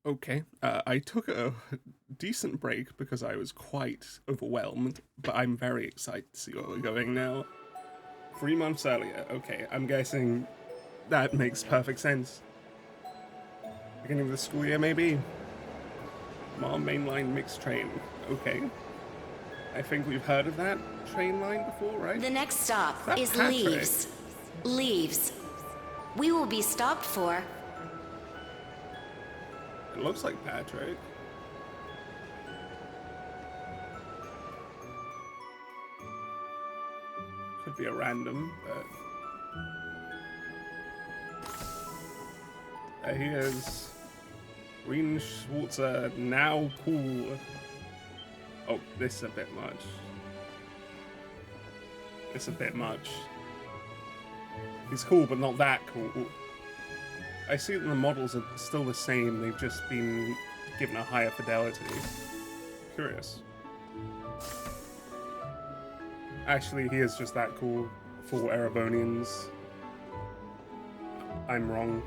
Okay, I took a decent break because I was quite overwhelmed, but I'm very excited to see where we're going now. 3 months earlier, okay, I'm guessing that makes perfect sense. Beginning of the school year, maybe? Mom mainline mixed train, okay. I think we've heard of that train line before, right? The next stop is Patrick? Leaves. Leaves. We will be stopped for... It looks like Patrick. Could be a random, but... There he is. Rean Schwarzer, now cool. Oh, this is a bit much. It's a bit much. He's cool, but not that cool. I see that the models are still the same, they've just been given a higher fidelity. Curious. Actually, he is just that cool for Erebonians. I'm wrong.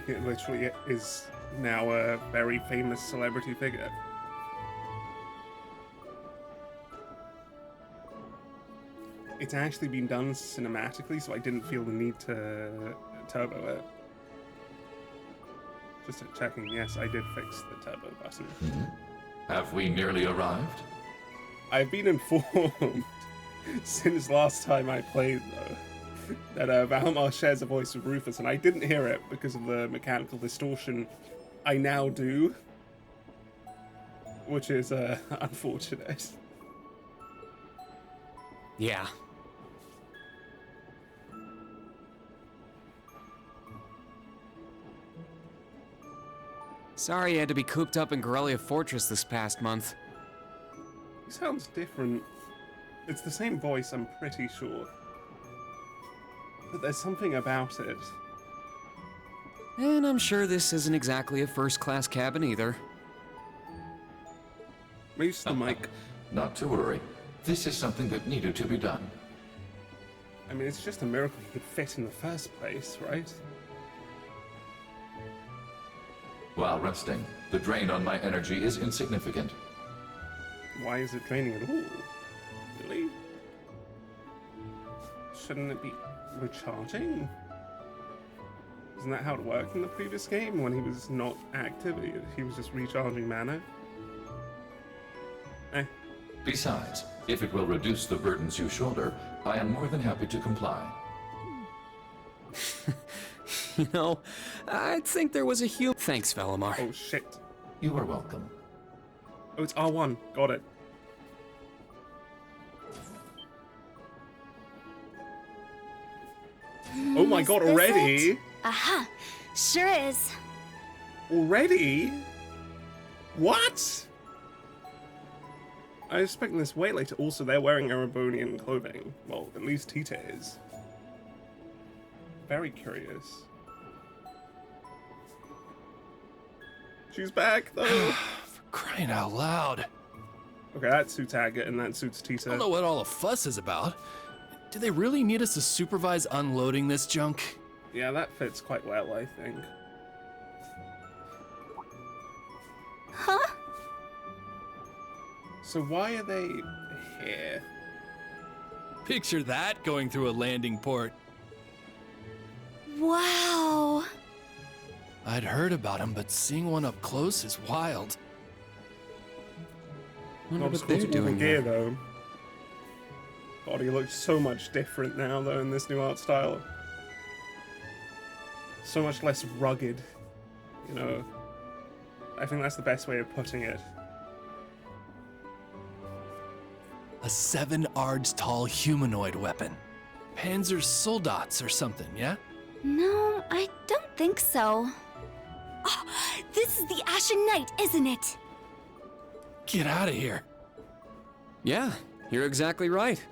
He literally is now a very famous celebrity figure. It's actually been done cinematically, so I didn't feel the need to turbo it. Just checking, yes, I did fix the turbo button. Have we nearly arrived? I've been informed since last time I played, though, that Valmar shares a voice with Rufus, and I didn't hear it because of the mechanical distortion. I now do, which is unfortunate. Yeah. Sorry you had to be cooped up in Corellia Fortress this past month. He sounds different. It's the same voice, I'm pretty sure. But there's something about it. And I'm sure this isn't exactly a first-class cabin either. Raise the mic. Not to worry. This is something that needed to be done. I mean, it's just a miracle he could fit in the first place, right? While resting, the drain on my energy is insignificant. Why is it draining at all? Really? Shouldn't it be recharging? Isn't that how it worked in the previous game? When he was not active, he was just recharging mana? Eh. Besides, if it will reduce the burdens you shoulder, I am more than happy to comply. You know, I'd think there was a Thanks, Valimar. Oh shit. You are welcome. Oh, it's R1. Got it. Oh my god, already? Aha! Sure is. Already? What? I was expecting this way later. Also, they're wearing Erebonian clothing. Well, at least Tita is. Very curious. She's back, though. For crying out loud. Okay, that suits Agate and that suits I Tita. don't know what all the fuss is about. Do they really need us to supervise unloading this junk? Yeah, that fits quite well, I think. Huh? So why are they here? Picture that going through a landing port. Wow. I'd heard about them, but seeing one up close is wild. Wonder Not what they're doing gear, here. though. God, he looks so much different now, though, in this new art style. So much less rugged, you know. I think that's the best way of putting it. A 7 ards tall humanoid weapon. Panzer Soldats or something, yeah? No, I don't think so. Oh, this is the Ashen Knight, isn't it? Get out of here. Yeah, you're exactly right.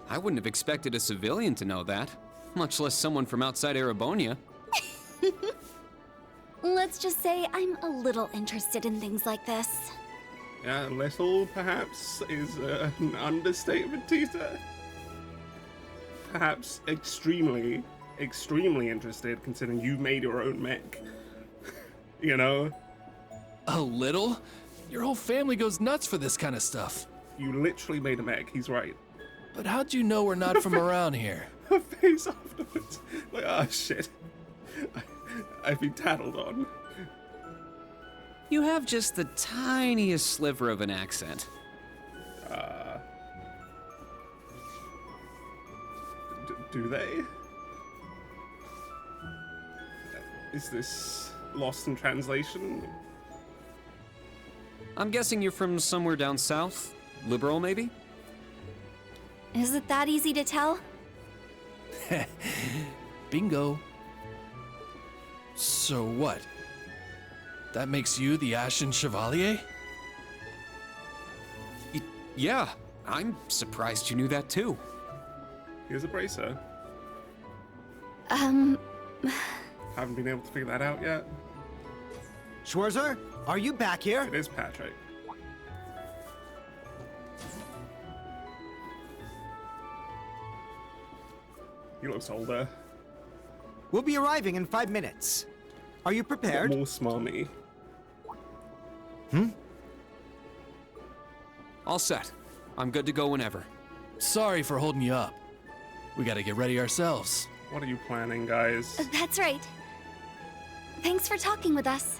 I wouldn't have expected a civilian to know that, much less someone from outside Erebonia. Let's just say I'm a little interested in things like this. Yeah, little, perhaps, is an understatement, Tita. Perhaps extremely extremely interested, considering you made your own mech. You know? A little? Your whole family goes nuts for this kind of stuff. You literally made a mech, he's right. But how'd you know we're not from around here? Her face afterwards. Like, ah, shit. I've been tattled on. You have just the tiniest sliver of an accent. Do they? Is this lost in translation? I'm guessing you're from somewhere down south? Liberal, maybe? Is it that easy to tell? Bingo. So what? That makes you the Ashen Chevalier? Yeah, I'm surprised you knew that too. Here's a bracer. Um, Haven't been able to figure that out yet. Schwarzer, are you back here? It is Patrick. He looks older. We'll be arriving in 5 minutes. Are you prepared? More smarmy. All set. I'm good to go whenever. Sorry for holding you up. We gotta get ready ourselves. What are you planning, guys? that's right. Thanks for talking with us.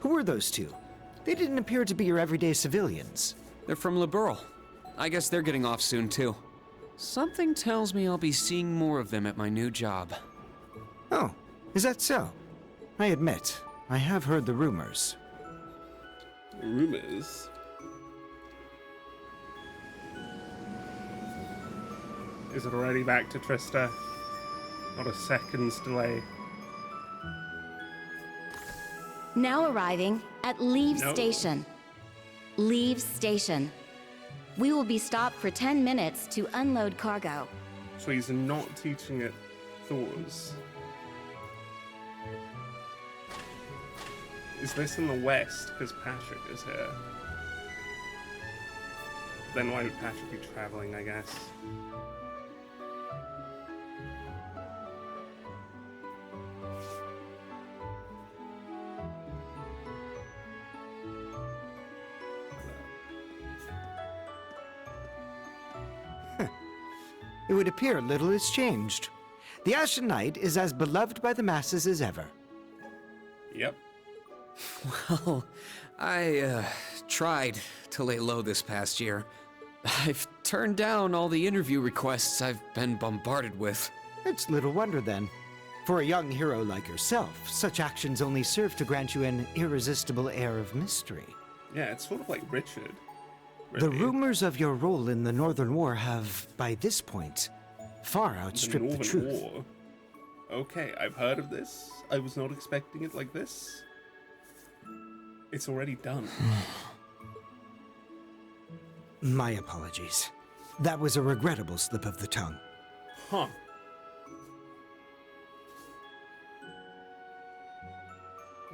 Who are those two? They didn't appear to be your everyday civilians. They're from Liberal. I guess they're getting off soon too. Something tells me I'll be seeing more of them at my new job. Oh, is that so? I admit, I have heard the rumors. Rumors? Is it already back to Trista? Not a second's delay. Now arriving at Leave No. Station. Leave Station. We will be stopped for 10 minutes to unload cargo. So he's not teaching at Thors. Is this in the west? Because Patrick is here. Then why would Patrick be traveling, I guess? It would appear little has changed. The Ashen Knight is as beloved by the masses as ever. Yep. Well, I tried to lay low this past year. I've turned down all the interview requests I've been bombarded with. It's little wonder then. For a young hero like yourself, such actions only serve to grant you an irresistible air of mystery. Yeah, it's sort of like Richard. The really. rumors of your role in the Northern War have, by this point, far outstripped the Northern truth. War. Okay, I've heard of this. I was not expecting it like this. It's already done. My apologies. That was a regrettable slip of the tongue. Huh.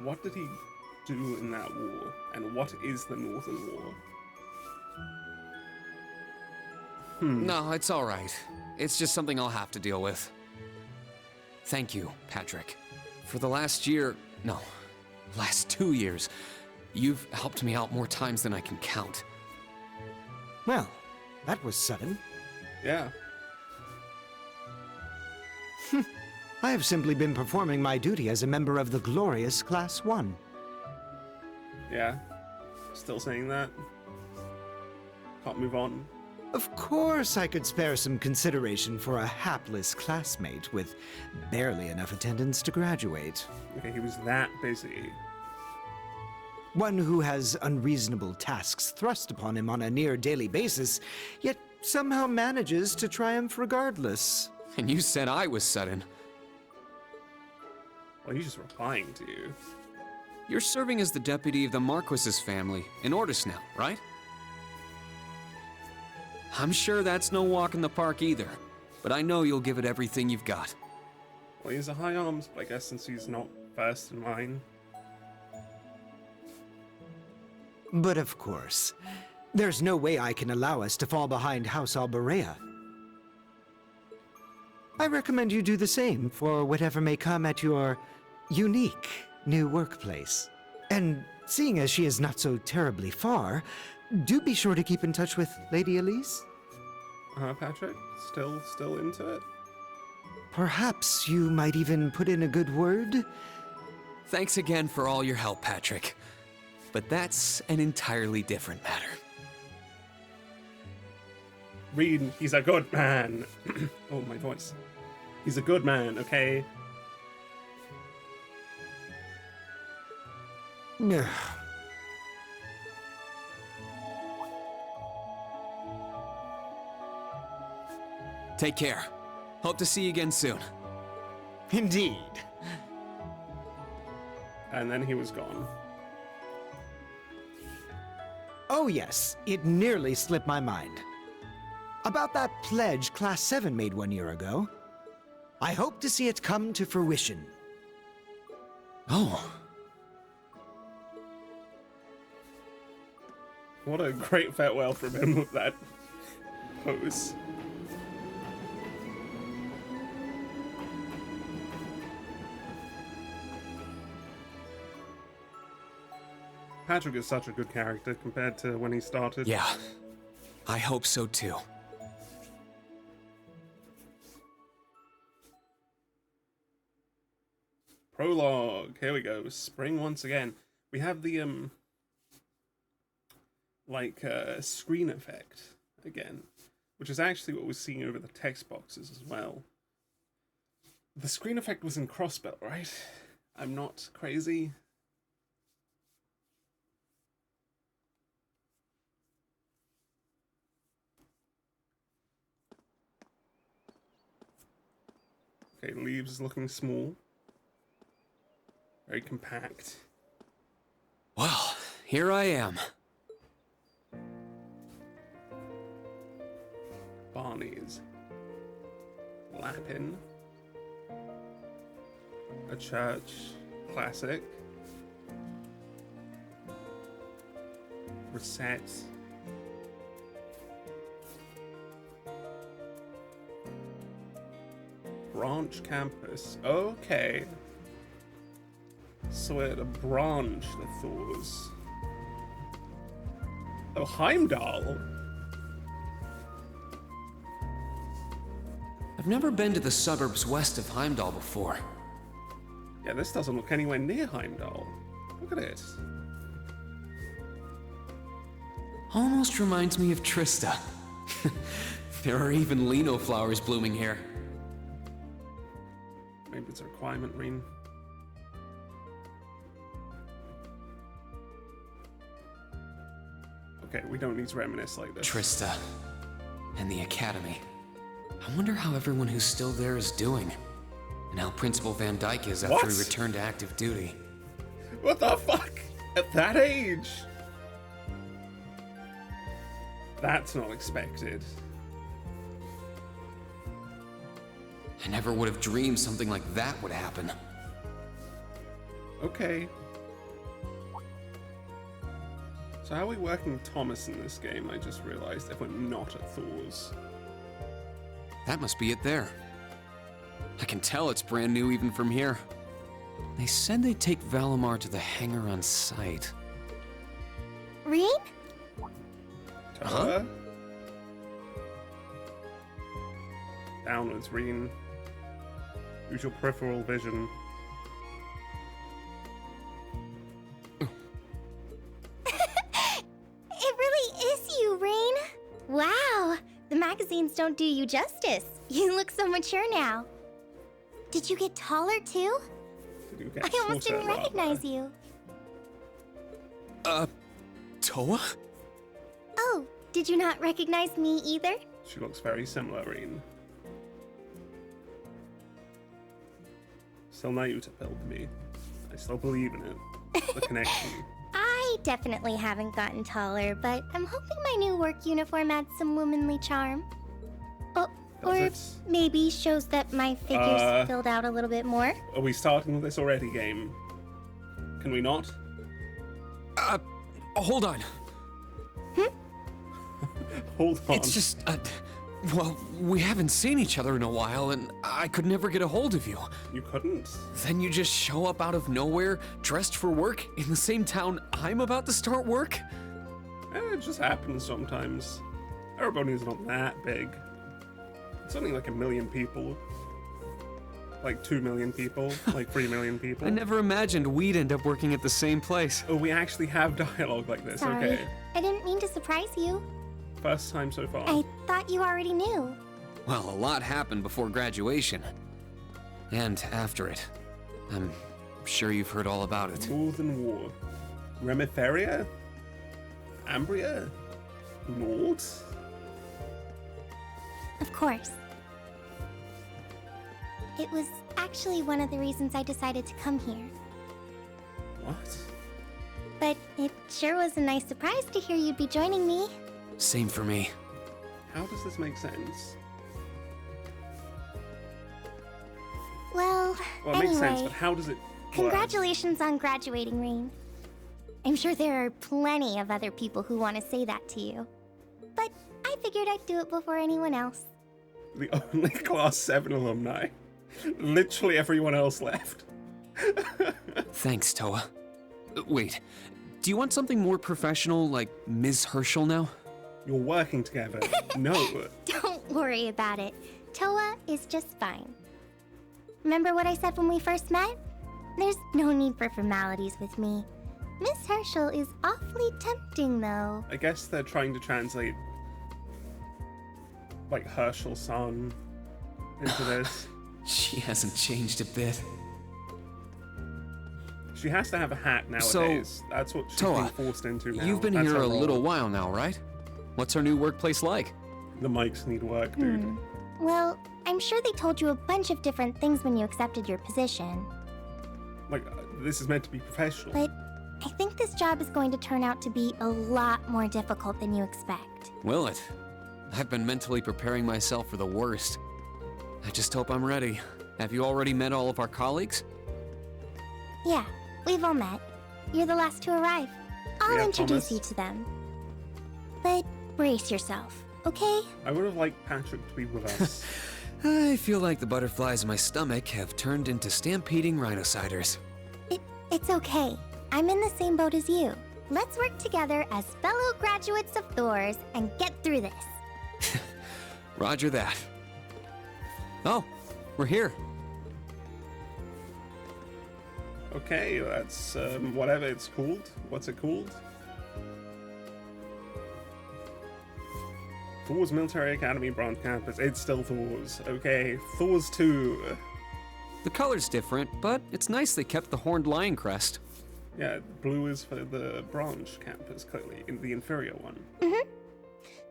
What did he do in that war? And what is the Northern War? No, it's all right. It's just something I'll have to deal with. Thank you, Patrick. For the last 2 years, you've helped me out more times than I can count. Well, that was sudden. Yeah. I have simply been performing my duty as a member of the glorious Class 1. Yeah. Still saying that. Can't move on. Of course I could spare some consideration for a hapless classmate with barely enough attendance to graduate. Okay, he was that busy. One who has unreasonable tasks thrust upon him on a near daily basis, yet somehow manages to triumph regardless. And you said I was sudden. Well, he's just replying to you. You're serving as the deputy of the Marquis's family in Ordis now, right? I'm sure that's no walk in the park either, but I know you'll give it everything you've got. Well, he's a high arms, but I guess since he's not first in line. But of course, There's no way I can allow us to fall behind House Alberea. I recommend you do the same for whatever may come at your unique new workplace. And seeing as she is not so terribly far, do be sure to keep in touch with Lady Elise. Patrick? Still into it? Perhaps you might even put in a good word? Thanks again for all your help, Patrick. But that's an entirely different matter. Rean, he's a good man. Oh, my voice. He's a good man, okay? Take care. Hope to see you again soon. Indeed. And then he was gone. Oh yes, it nearly slipped my mind. About that pledge Class 7 made 1 year ago. I hope to see it come to fruition. Oh. What a great farewell from him with that pose. Patrick is such a good character compared to when he started. Yeah. I hope so too. Prologue. Here we go. Spring once again. We have the screen effect again, which is actually what we're seeing over the text boxes as well. The screen effect was in Crossbell, right? I'm not crazy. Okay, Leaves is looking small. Very compact. Well, here I am. Barney's. Lapin. A church classic. Reset. Branch campus. Okay. So we're at a branch, the Thors. Oh, Heimdall. I've never been to the suburbs west of Heimdall before. Yeah, this doesn't look anywhere near Heimdall. Look at it. Almost reminds me of Trista. There are even lino flowers blooming here. Maybe it's a requirement, Rean. Okay, we don't need to reminisce like this. Trista. And the Academy. I wonder how everyone who's still there is doing. And how Principal Van Dyke is after he returned to active duty. What the fuck? At that age? That's not expected. I never would have dreamed something like that would happen. Okay. So how are we working Thomas in this game? I just realized if we're not at Thors. That must be it there. I can tell it's brand new even from here. They said they'd take Valimar to the hangar on site. Rean? Huh? Downwards, Rean. Use your peripheral vision. It really is you, Rean. Wow, the magazines don't do you justice. You look so mature now. Did you get taller too? Did you get I almost shorter, didn't rather? recognize you. Toa? Oh, did you not recognize me either? She looks very similar, Rean. Still Nayu to build me. I still believe in it. The connection. I definitely haven't gotten taller, but I'm hoping my new work uniform adds some womanly charm. Oh, or Does it? maybe shows that my figure's filled out a little bit more. Are we starting with this already, game? Can we not? Hold on. Hold on. It's just, well, we haven't seen each other in a while, and I could never get a hold of you. You couldn't? Then you just show up out of nowhere, dressed for work, in the same town I'm about to start work? It just happens sometimes. Erebony's not that big. It's only like 1 million people. Like 2 million people. Like 3 million people. I never imagined we'd end up working at the same place. Oh, we actually have dialogue like this, Sorry. okay. I didn't mean to surprise you. First time so far. I thought you already knew. Well, a lot happened before graduation. And after it. I'm sure you've heard all about it. Northern War. Remiferia? Ambria? Nord? Of course. It was actually one of the reasons I decided to come here. What? But it sure was a nice surprise to hear you'd be joining me. Same for me. How does this make sense? Well, Well, it anyway, makes sense, but how does it work? congratulations on graduating, Rean. I'm sure there are plenty of other people who want to say that to you. But I figured I'd do it before anyone else. The only Class 7 alumni. Literally everyone else left. Thanks, Toa. Wait, do you want something more professional, like Ms. Herschel now? You're working together. No. Don't worry about it. Toa is just fine. Remember what I said when we first met? There's no need for formalities with me. Miss Herschel is awfully tempting, though. I guess they're trying to translate, like, Herschel-san into this. She hasn't changed a bit. She has to have a hat nowadays. That's what she's being Toa, forced into now. you've been That's here her a role. little while now, right? What's her new workplace like? The mics need work, dude. Well, I'm sure they told you a bunch of different things when you accepted your position. Like, this is meant to be professional. But I think this job is going to turn out to be a lot more difficult than you expect. Will it? I've been mentally preparing myself for the worst. I just hope I'm ready. Have you already met all of our colleagues? Yeah, we've all met. You're the last to arrive. I'll Yeah, introduce Thomas. you to them. But brace yourself, okay? I would have liked Patrick to be with us. I feel like the butterflies in my stomach have turned into stampeding rhinociders. It's okay. I'm in the same boat as you. Let's work together as fellow graduates of Thors and get through this. Roger that. Oh, we're here. Okay, that's whatever it's called. What's it called? Thors Military Academy Branch Campus. It's still Thors. Okay, Thors 2. The color's different, but it's nice they kept the horned lion crest. Yeah, blue is for the branch campus, clearly, in the inferior one.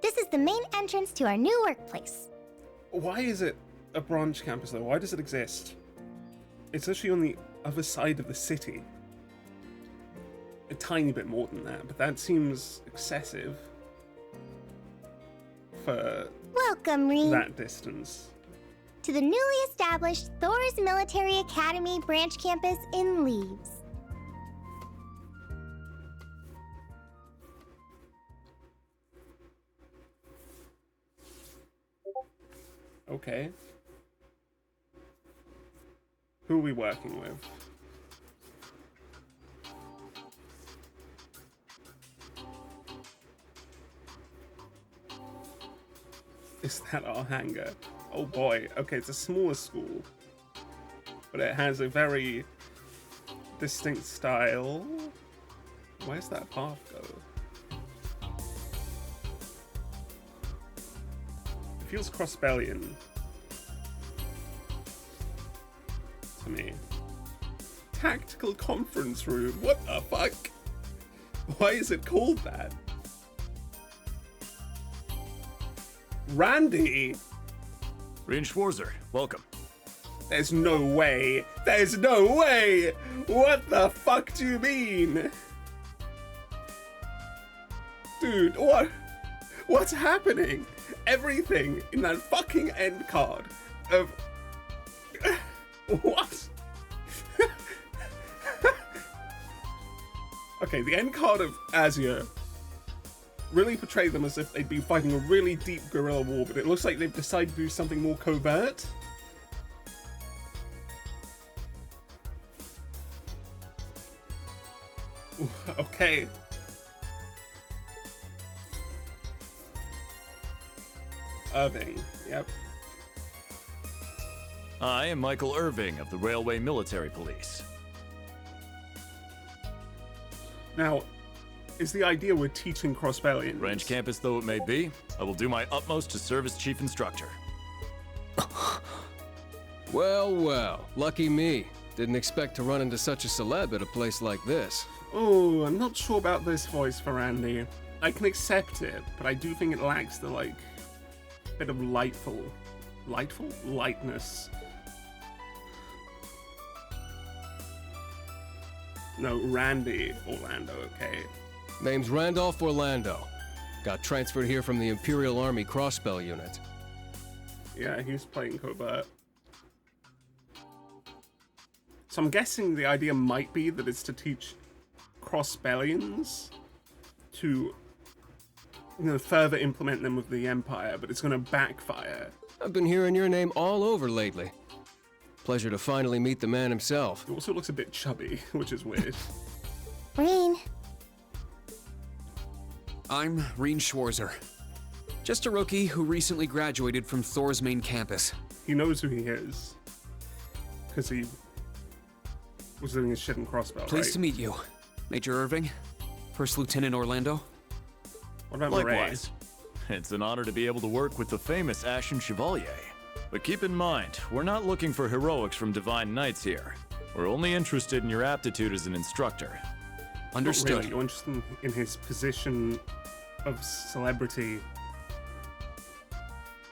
This is the main entrance to our new workplace. Why is it a branch campus, though? Why does it exist? It's actually on the other side of the city. A tiny bit more than that, but that seems excessive for Welcome, Rean, that distance. to the newly established Thors Military Academy branch campus in Leaves. Okay. Who are we working with? Is that our hangar? Oh boy. Okay, it's a smaller school. But it has a very distinct style. Where's that path go? It feels Crossbellion to me. Tactical conference room. What the fuck? Why is it called that? Randy? Rean Schwarzer, welcome. There's no way. There's no way. What the fuck do you mean? Dude, what? What's happening? Everything in that fucking end card of... What? Okay, the end card of Azure really portray them as if they'd be fighting a really deep guerrilla war, but it looks like they've decided to do something more covert. Ooh, okay. Irving, yep. I am Michael Irving of the Railway Military Police. Now, is the idea we're teaching Crossbellions? Ranch campus though it may be, I will do my utmost to serve as chief instructor. Well, well, lucky me. Didn't expect to run into such a celeb at a place like this. Oh, I'm not sure about this voice for Randy. I can accept it, but I do think it lacks the, like, bit of lightness. No, Randy Orlando, okay. Name's Randolph Orlando. Got transferred here from the Imperial Army Crossbell Unit. Yeah, he's playing covert. So I'm guessing the idea might be that it's to teach Crossbellions to, further implement them with the Empire, but it's going to backfire. I've been hearing your name all over lately. Pleasure to finally meet the man himself. He also looks a bit chubby, which is weird. Rean, I'm Rean Schwarzer. Just a rookie who recently graduated from Thors main campus. He knows who he is. Because he was doing his shit in Crossbell, Pleased to meet you, Major Irving, First Lieutenant Orlando. What about Likewise. It's an honor to be able to work with the famous Ashen Chevalier. But keep in mind, we're not looking for heroics from Divine Knights here. We're only interested in your aptitude as an instructor. Understood. Really, you're interested in his position of celebrity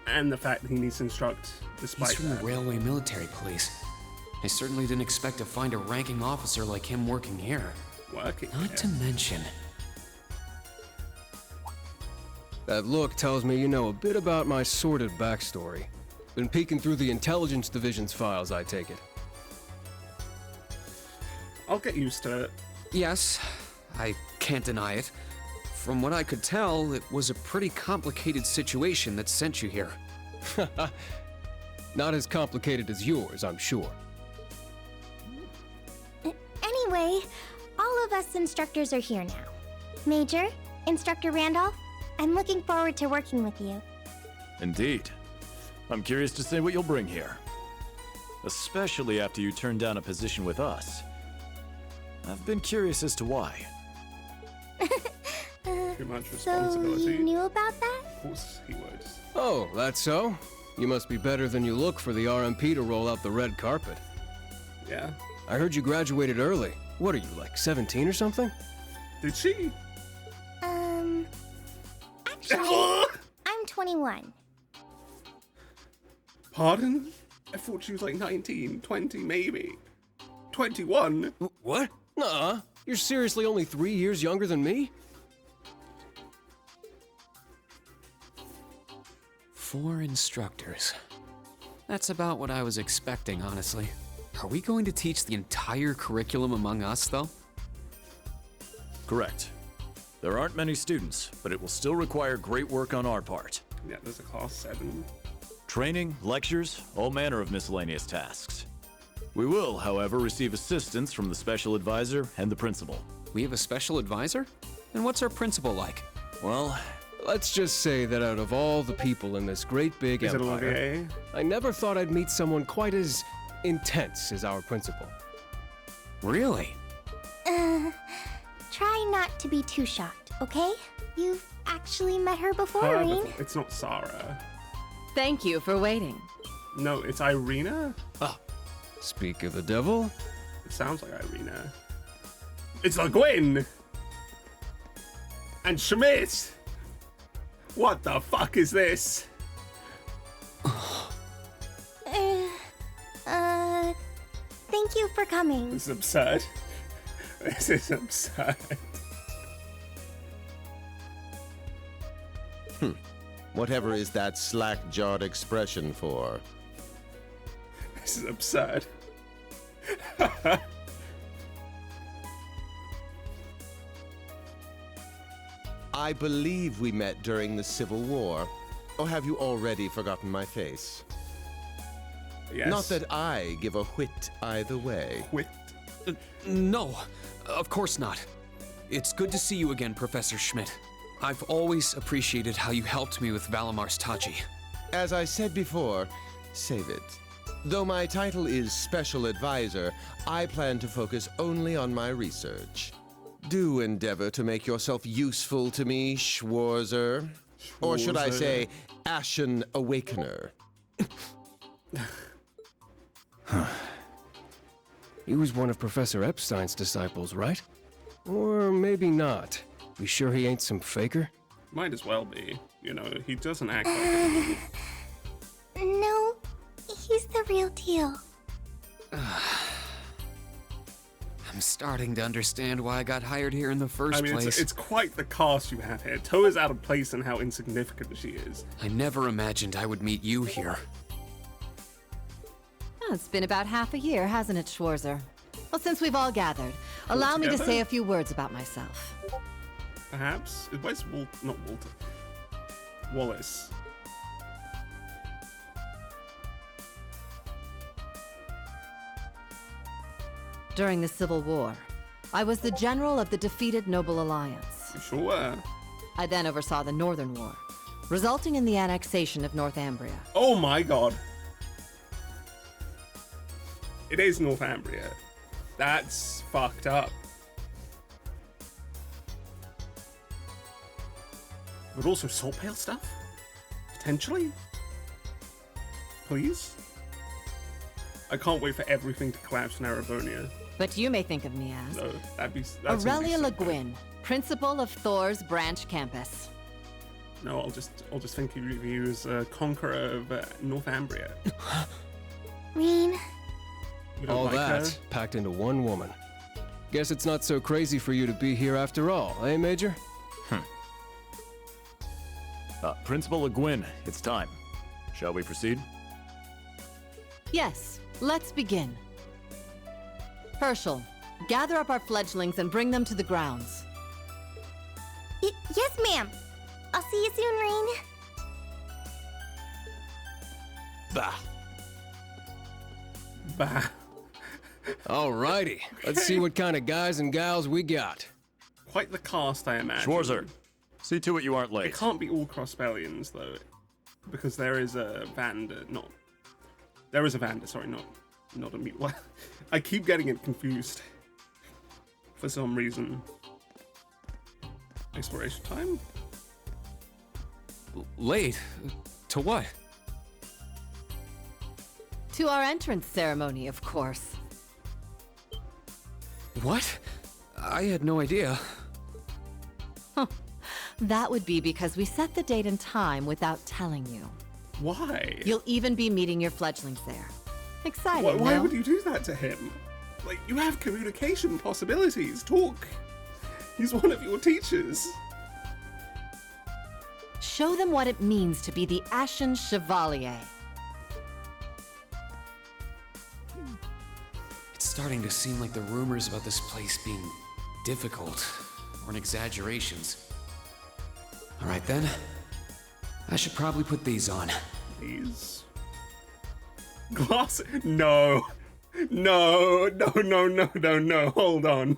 and the fact that he needs to instruct despite He's from that. the Railway Military Police. I certainly didn't expect to find a ranking officer like him working here. Working Not here. to mention... That look tells me you know a bit about my sordid backstory. Been peeking through the intelligence division's files, I take it. I'll get used to it. Yes, I can't deny it. From what I could tell, it was a pretty complicated situation that sent you here. Not as complicated as yours, I'm sure. anyway, all of us instructors are here now. Major, Instructor Randolph, I'm looking forward to working with you. Indeed. I'm curious to see what you'll bring here. Especially after you turn down a position with us. I've been curious as to why. Too much So responsibility. you knew about that? Of course he would. Oh, that's so? You must be better than you look for the RMP to roll out the red carpet. Yeah. I heard you graduated early. What are you, like 17 or something? Did she? Actually, I'm 21. Pardon? I thought she was like 19, 20 maybe. 21? What? Nuh-uh. You're seriously only 3 years younger than me? 4 instructors. That's about what I was expecting, honestly. Are we going to teach the entire curriculum among us, though? Correct. There aren't many students, but it will still require great work on our part. Yeah, there's a class 7. Training, lectures, all manner of miscellaneous tasks. We will, however, receive assistance from the special advisor and the principal. We have a special advisor? And what's our principal like? Well, Let's just say that out of all the people in this great big Is it empire, Olivier? I never thought I'd meet someone quite as intense as our principal. Really? Try not to be too shocked, okay? You've actually met her before, Her Rean. before- It's not Sarah. Thank you for waiting. No, it's Irina? Speak of the devil. It sounds like Irina. It's Le Guin! And Schmidt! What the fuck is this? Thank you for coming. This is absurd. This is absurd. Whatever is that slack-jawed expression for? This is absurd. I believe we met during the Civil War. Or have you already forgotten my face? Yes. Not that I give a whit either way. Whit? No, of course not. It's good to see you again, Professor Schmidt. I've always appreciated how you helped me with Valamar's Tachi. As I said before, save it. Though my title is Special Advisor, I plan to focus only on my research. Do endeavor to make yourself useful to me, Schwarzer. Or should I say, Ashen Awakener. He was one of Professor Epstein's disciples, right? Or maybe not. You sure he ain't some faker? Might as well be. You know, he doesn't act like it. No, he's the real deal. I'm starting to understand why I got hired here in the first place. It's quite the cast you have here. Toa's out of place in how insignificant she is. I never imagined I would meet you here. Oh, it's been about half a year, hasn't it, Schwarzer? Well, since we've all gathered, allow me to say a few words about myself. Perhaps? Where's not Walter? Wallace. During the Civil War, I was the general of the defeated Noble Alliance. Sure. I then oversaw the Northern War, resulting in the annexation of Northumbria. Oh my god. It is Northumbria. That's fucked up. But also Saltpale stuff? Potentially? Please? I can't wait for everything to collapse in Erebonia. But you may think of me as No, that's Aurelia Le Guin, principal of Thors branch campus. No, I'll just think of you as a conqueror of Northumbria. Rean. You don't All like that her? packed into one woman. Guess it's not so crazy for you to be here after all, eh, Major? Principal Le Guin, it's time. Shall we proceed? Yes, let's begin. Herschel, gather up our fledglings and bring them to the grounds. Yes, ma'am. I'll see you soon, Rean. Bah. Bah. Alrighty, let's see what kind of guys and gals we got. Quite the cast, I imagine. Schwarzer, see to it you aren't It late. can't be all Crossbellians, though, because there is a Vander, sorry, not a mute. I keep getting it confused for some reason. Exploration time? Late? To what? To our entrance ceremony, of course. What? I had no idea. That would be because we set the date and time without telling you. Why? You'll even be meeting your fledglings there. Exciting, Why no? would you do that to him? Like, you have communication possibilities. Talk. He's one of your teachers. Show them what it means to be the Ashen Chevalier. It's starting to seem like the rumors about this place being difficult or exaggerations. All right then. I should probably put these on. Please. Glass? No. No. Hold on.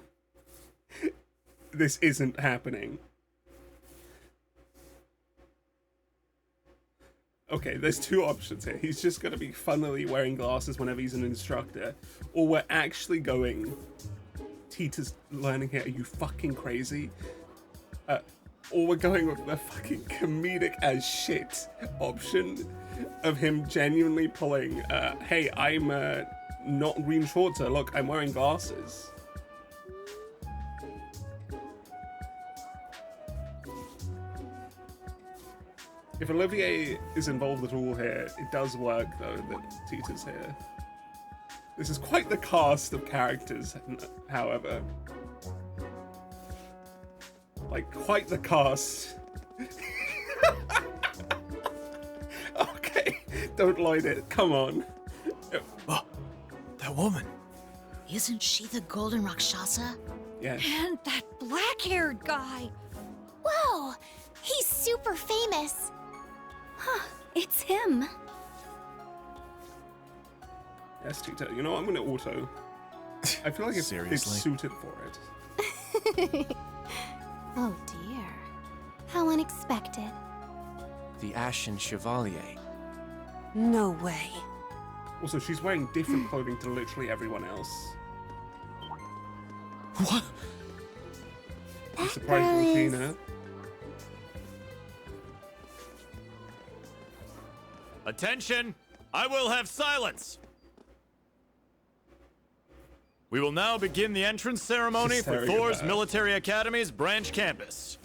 This isn't happening. Okay, there's two options here. He's just gonna be funnily wearing glasses whenever he's an instructor, or we're actually going... Tita's learning here, are you fucking crazy? Or we're going with the fucking comedic as shit option of him genuinely pulling, hey, I'm not Rean Schwarzer, look, I'm wearing glasses. If Olivier is involved at all here, it does work though that Tita's here. This is quite the cast of characters, however. Like, quite the cast. Okay, don't light it, come on. Oh, that woman. Isn't she the Golden Rakshasa? Yes. And that black-haired guy. Whoa, super famous. It's him. Yes, Tita. You know what? I'm gonna auto. I feel like it's suited for it. Oh dear. How unexpected. The Ashen Chevalier. No way. Also, she's wearing different clothing to literally everyone else. What? I'm surprised Tina. Attention! I will have silence! We will now begin the entrance ceremony for Thors Military Academy's branch campus.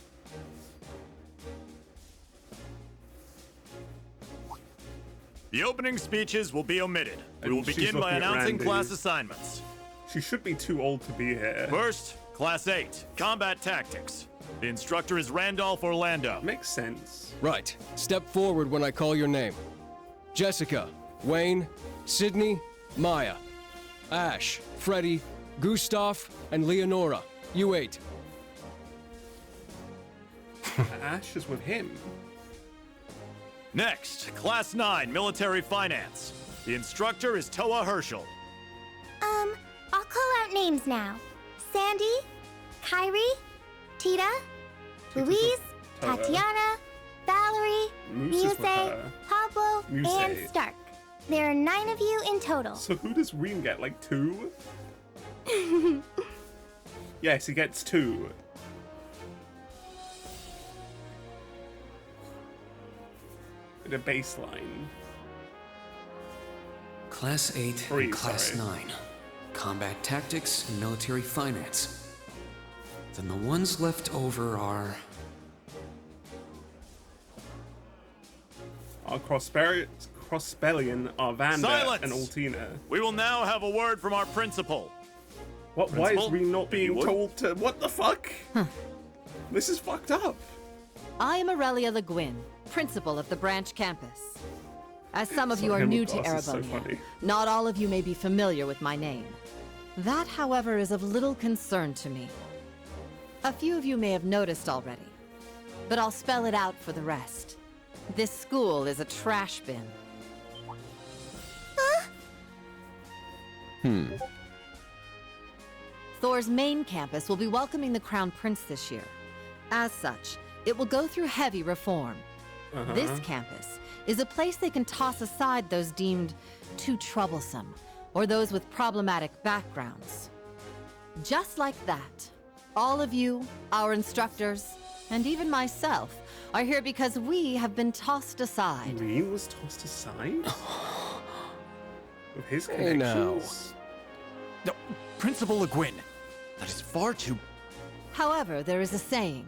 The opening speeches will be omitted. We will begin by announcing class assignments. She should be too old to be here. First, Class 8, Combat Tactics. The instructor is Randolph Orlando. Makes sense. Right. Step forward when I call your name. Jessica, Wayne, Sydney, Maya, Ash, Freddy, Gustav, and Leonora. You 8. Ash is with him. Next, Class 9, Military Finance. The instructor is Toa Herschel. I'll call out names now. Sandy, Kyrie, Tita, Louise, Toa. Tatiana, Valerie, Moose Muse, Pablo, and Stark. There are 9 of you in total. So who does Rean get? Like 2? Yes, he gets 2. The baseline. Class 8 and Class 9. Combat Tactics and Military Finance. Then the ones left over are... Our Crossbellion, Arvander, Silence! and Altina. We will now have a word from our principal. What? Why is Rean not if being you would. told to... What the fuck? This is fucked up. I am Aurelia Le Guin, principal of the branch campus. As some of you are Him new with to glasses, so Erebonian, funny. not all of you may be familiar with my name. That, however, is of little concern to me. A few of you may have noticed already, but I'll spell it out for the rest. This school is a trash bin. Thors' main campus will be welcoming the Crown Prince this year. As such, it will go through heavy reform. This campus is a place they can toss aside those deemed too troublesome, or those with problematic backgrounds. Just like that, all of you, our instructors, and even myself, are here because we have been tossed aside. Rean was tossed aside? With his Hey, now. connections? No, Principal Le Guin, that is far too... However, there is a saying,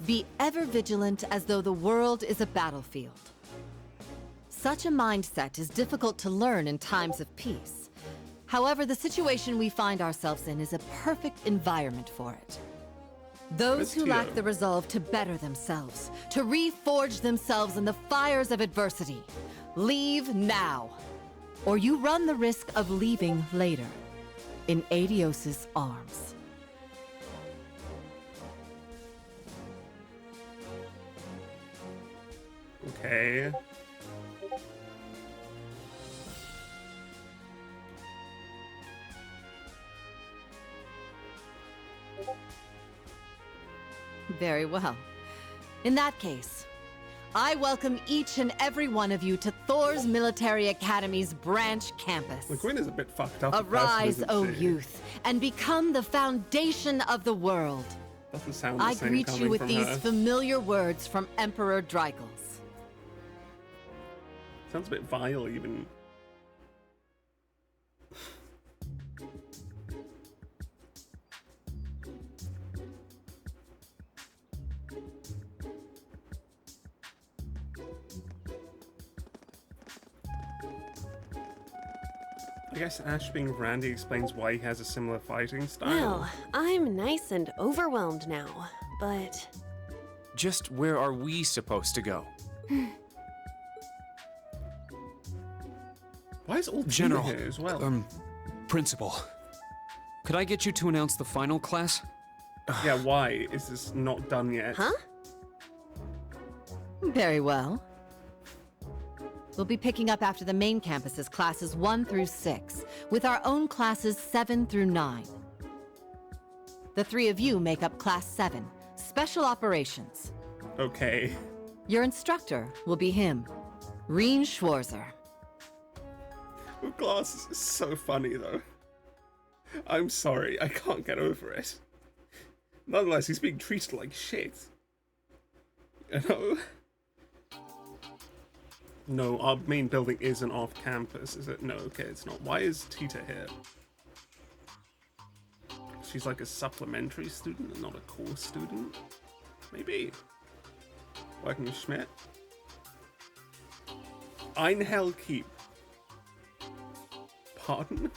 be ever vigilant as though the world is a battlefield. Such a mindset is difficult to learn in times of peace. However, the situation we find ourselves in is a perfect environment for it. Those who lack the resolve to better themselves, to reforge themselves in the fires of adversity, leave now. Or you run the risk of leaving later, in Adios's arms. Okay. Very well. In that case, I welcome each and every one of you to Thors Military Academy's branch campus. Le Guin is a bit fucked up. Arise, O youth, and become the foundation of the world. Doesn't sound the I same greet coming you with from these her. familiar words from Emperor Dreigels. Sounds a bit vile, even. I guess Ash being Randy explains why he has a similar fighting style. Well, I'm nice and overwhelmed now, but... Just where are we supposed to go? Why is all General, here as well? Principal. Could I get you to announce the final class? Yeah, why is this not done yet? Huh? Very well. We'll be picking up after the main campus's classes 1 through 6, with our own classes 7 through 9. The 3 of you make up Class 7, Special Operations. Okay. Your instructor will be him, Rean Schwarzer. Glass is so funny, though. I'm sorry, I can't get over it. Nonetheless, he's being treated like shit. You know? No, our main building isn't off campus, is it? No, okay, it's not. Why is Tita here? She's like a supplementary student and not a core student? Maybe. Working with Schmidt? Einhell Keep. Pardon?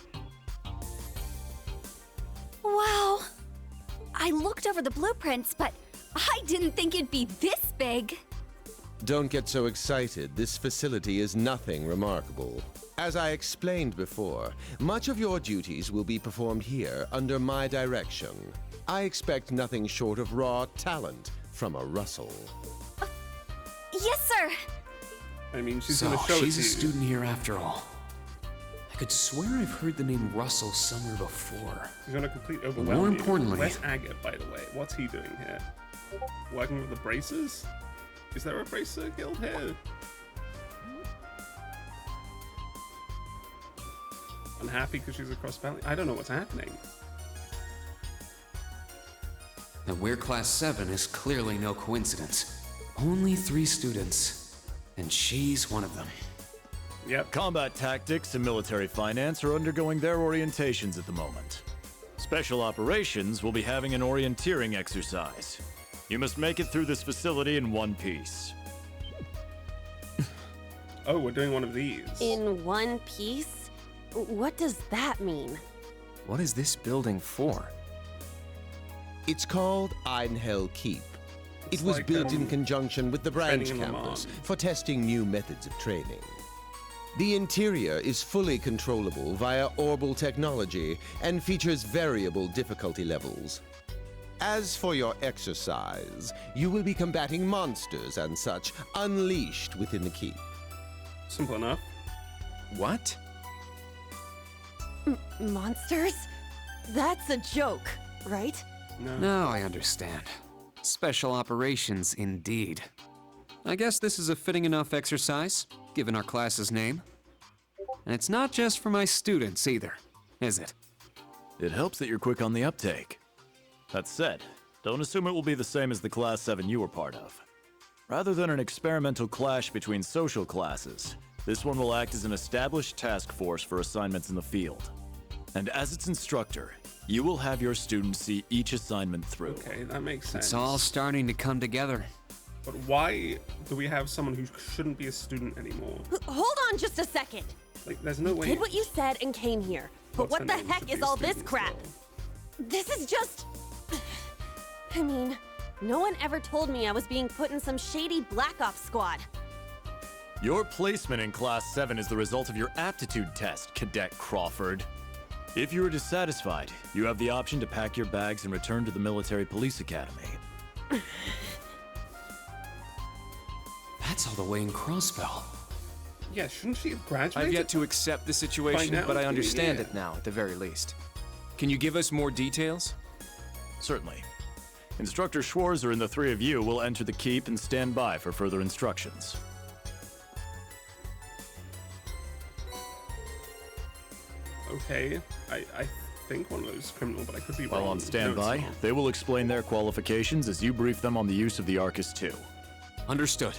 Wow. I looked over the blueprints, but I didn't think it'd be this big. Don't get so excited. This facility is nothing remarkable. As I explained before, much of your duties will be performed here under my direction. I expect nothing short of raw talent from a Russell. Yes, sir. I mean, she's So, gonna show she's it a to you. student here after all. I could swear I've heard the name Russell somewhere before. She's gonna complete But overwhelm. more you. importantly... Where's Agate, by the way? What's he doing here? Working with the bracers? Is there a bracer guild here? Unhappy because she's across valley? I don't know what's happening. That we're Class 7 is clearly no coincidence. Only 3 students, and she's one of them. Yep. Combat tactics and military finance are undergoing their orientations at the moment. Special operations will be having an orienteering exercise. You must make it through this facility in one piece. Oh, we're doing one of these. In one piece? What does that mean? What is this building for? It's called Einhell Keep. It was like, built in conjunction with the branch training in Le campus Mans. for testing new methods of training. The interior is fully controllable via orbal technology and features variable difficulty levels. As for your exercise, you will be combating monsters and such unleashed within the keep. Simple enough. What? Monsters? That's a joke, right? No. Now I understand. Special operations, indeed. I guess this is a fitting enough exercise, given our class's name. And it's not just for my students either, is it? It helps that you're quick on the uptake. That said, don't assume it will be the same as the Class 7 you were part of. Rather than an experimental clash between social classes, this one will act as an established task force for assignments in the field. And as its instructor, you will have your students see each assignment through. Okay, that makes sense. It's all starting to come together. But why do we have someone who shouldn't be a student anymore? Hold on just a second. Like, there's no way. Did what you said and came here. But What's what the her name heck should be is a all this student as crap? well. This is just... I mean, no one ever told me I was being put in some shady Black Ops squad. Your placement in Class 7 is the result of your aptitude test, Cadet Crawford. If you are dissatisfied, you have the option to pack your bags and return to the Military Police Academy. That's all the way in Crossbell. Yeah, shouldn't she have graduated? I've yet to accept the situation, now, but I understand yeah. it now, at the very least. Can you give us more details? Certainly. Instructor Schwarzer and the 3 of you will enter the keep and stand by for further instructions. Okay, I think one of those is criminal, but I could be wrong. While on No, it's standby, not. they will explain their qualifications as you brief them on the use of the Arcus 2. Understood.